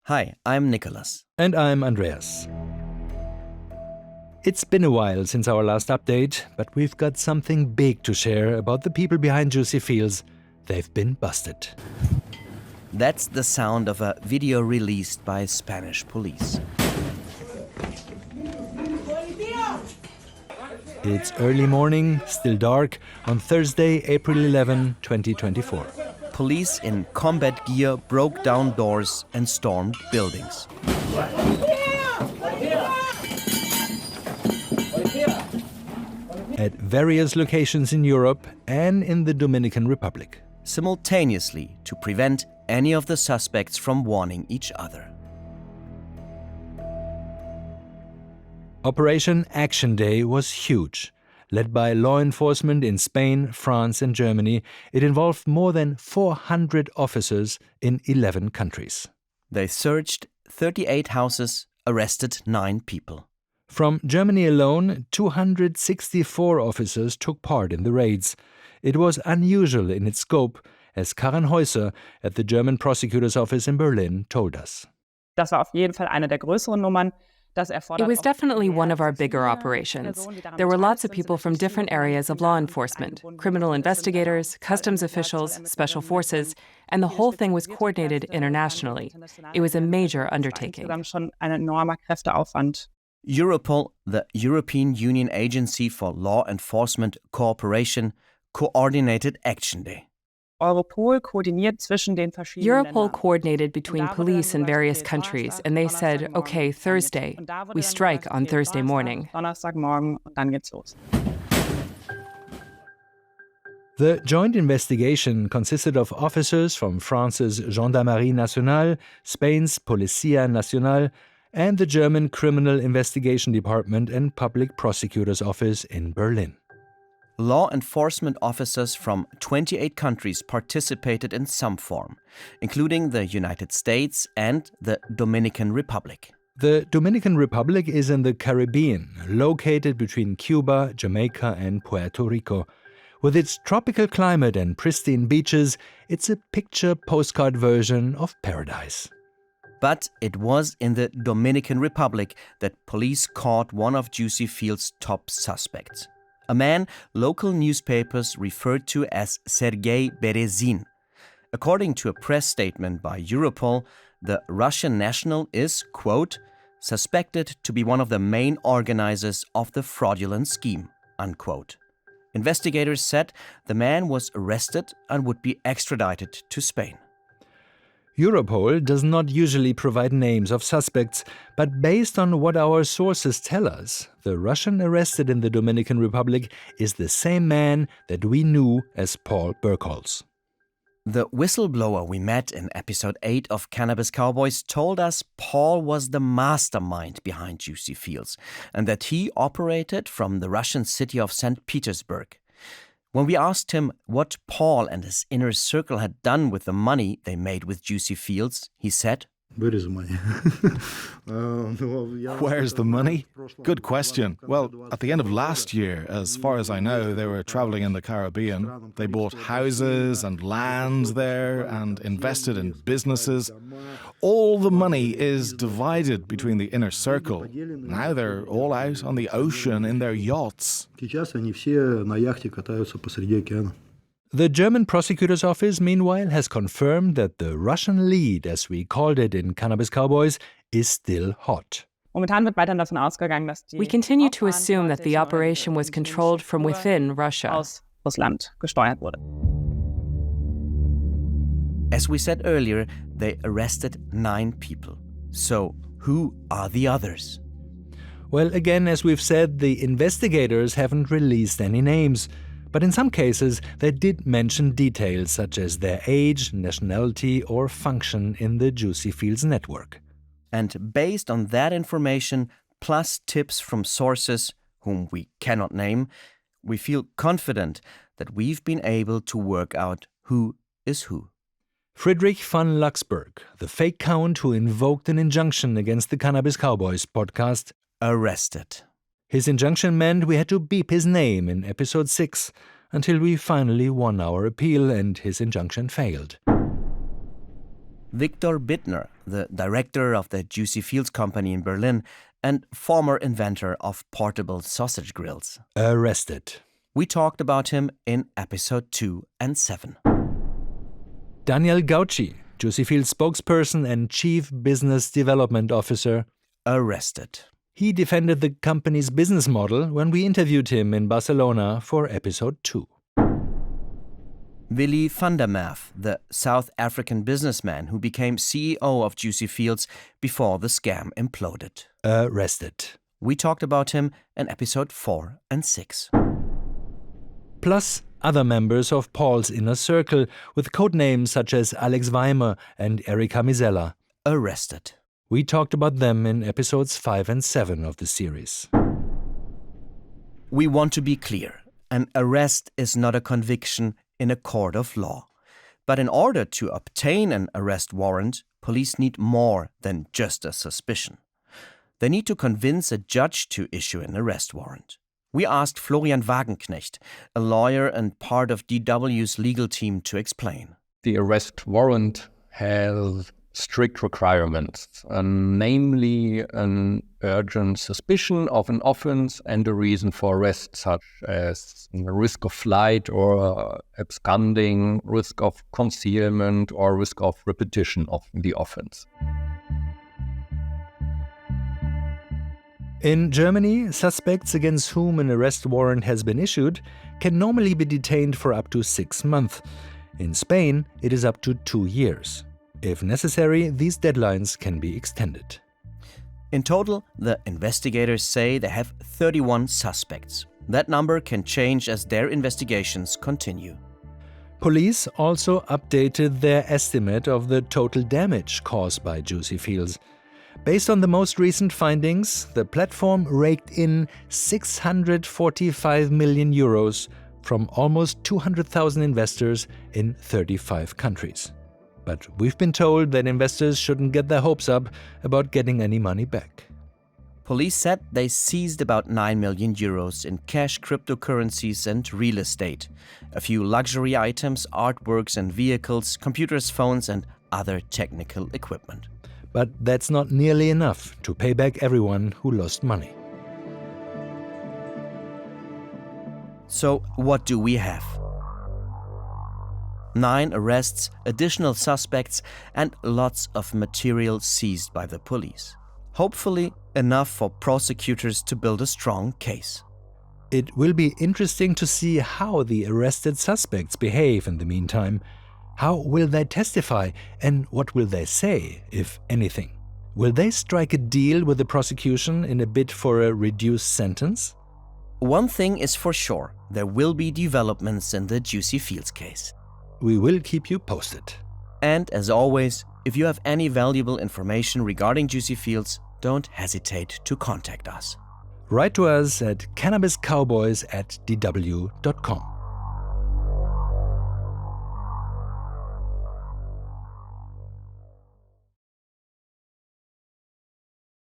Hi, I'm Nicolas. And I'm Andreas. It's been a while since our last update, but we've got something big to share about the people behind JuicyFields. They've been busted. That's the sound of a video released by Spanish police. It's early morning, still dark, on Thursday, April 11, 2024. Police in combat gear broke down doors and stormed buildings. At various locations in Europe and in the Dominican Republic. Simultaneously to prevent any of the suspects from warning each other. Operation Action Day was huge. Led by law enforcement in Spain, France and Germany, it involved more than 400 officers in 11 countries. They searched 38 houses, arrested 9 people. From Germany alone, 264 officers took part in the raids. It was unusual in its scope, as Karen Häuser at the German prosecutor's office in Berlin told us. Das war auf jeden Fall eine der größeren Nummern. It was definitely one of our bigger operations. There were lots of people from different areas of law enforcement, criminal investigators, customs officials, special forces, and the whole thing was coordinated internationally. It was a major undertaking. Europol, the European Union Agency for Law Enforcement Cooperation, coordinated Action Day. Europol coordinated between police in various countries, and they said, okay, Thursday. We strike on Thursday morning. The joint investigation consisted of officers from France's Gendarmerie Nationale, Spain's Policía Nacional, and the German Criminal Investigation Department and Public Prosecutor's Office in Berlin. Law enforcement officers from 28 countries participated in some form, including the United States and the Dominican Republic. The Dominican Republic is in the Caribbean, located between Cuba, Jamaica, and Puerto Rico. With its tropical climate and pristine beaches, it's a picture postcard version of paradise. But it was in the Dominican Republic that police caught one of JuicyFields' top suspects. A man local newspapers referred to as Sergei Berezin. According to a press statement by Europol, the Russian national is, quote, suspected to be one of the main organizers of the fraudulent scheme, unquote. Investigators said the man was arrested and would be extradited to Spain. Europol does not usually provide names of suspects, but based on what our sources tell us, the Russian arrested in the Dominican Republic is the same man that we knew as Paul Burkholz. The whistleblower we met in episode 8 of Cannabis Cowboys told us Paul was the mastermind behind JuicyFields and that he operated from the Russian city of St. Petersburg. When we asked him what Paul and his inner circle had done with the money they made with JuicyFields, he said, Where's the money? Good question. Well, at the end of last year, as far as I know, they were traveling in the Caribbean. They bought houses and land there and invested in businesses. All the money is divided between the inner circle. Now they're all out on the ocean in their yachts. The German prosecutor's office, meanwhile, has confirmed that the Russian lead, as we called it in Cannabis Cowboys, is still hot. We continue to assume that the operation was controlled from within Russia. As we said earlier, they arrested 9 people. So, who are the others? Well, again, as we've said, the investigators haven't released any names. But in some cases, they did mention details such as their age, nationality, or function in the JuicyFields network. And based on that information, plus tips from sources whom we cannot name, we feel confident that we've been able to work out who is who. Friedrich von Luxburg, the fake count who invoked an injunction against the Cannabis Cowboys podcast, arrested. His injunction meant we had to beep his name in episode 6 until we finally won our appeal and his injunction failed. Viktor Bittner, the director of the JuicyFields company in Berlin and former inventor of portable sausage grills. Arrested. We talked about him in episode 2 and 7. Daniel Gauci, JuicyFields spokesperson and chief business development officer. Arrested. He defended the company's business model when we interviewed him in Barcelona for episode 2. Willy van der Merwe, the South African businessman who became CEO of JuicyFields before the scam imploded. Arrested. We talked about him in episode 4 and 6. Plus other members of Paul's inner circle with codenames such as Alex Weimer and Erika Misella. Arrested. We talked about them in episodes 5 and 7 of the series. We want to be clear. An arrest is not a conviction in a court of law. But in order to obtain an arrest warrant, police need more than just a suspicion. They need to convince a judge to issue an arrest warrant. We asked Florian Wagenknecht, a lawyer and part of DW's legal team, to explain. The arrest warrant has strict requirements, namely an urgent suspicion of an offense and a reason for arrest, such as risk of flight or absconding, risk of concealment, or risk of repetition of the offense. In Germany, suspects against whom an arrest warrant has been issued can normally be detained for up to 6 months. In Spain, it is up to 2 years. If necessary, these deadlines can be extended. In total, the investigators say they have 31 suspects. That number can change as their investigations continue. Police also updated their estimate of the total damage caused by JuicyFields. Based on the most recent findings, the platform raked in 645 million euros from almost 200,000 investors in 35 countries. But we've been told that investors shouldn't get their hopes up about getting any money back. Police said they seized about 9 million euros in cash, cryptocurrencies and real estate, a few luxury items, artworks and vehicles, computers, phones and other technical equipment. But that's not nearly enough to pay back everyone who lost money. So what do we have? 9 arrests, additional suspects, and lots of material seized by the police. Hopefully enough for prosecutors to build a strong case. It will be interesting to see how the arrested suspects behave in the meantime. How will they testify, and what will they say, if anything? Will they strike a deal with the prosecution in a bid for a reduced sentence? One thing is for sure, there will be developments in the JuicyFields case. We will keep you posted. And as always, if you have any valuable information regarding JuicyFields, don't hesitate to contact us. Write to us at cannabiscowboys@dw.com.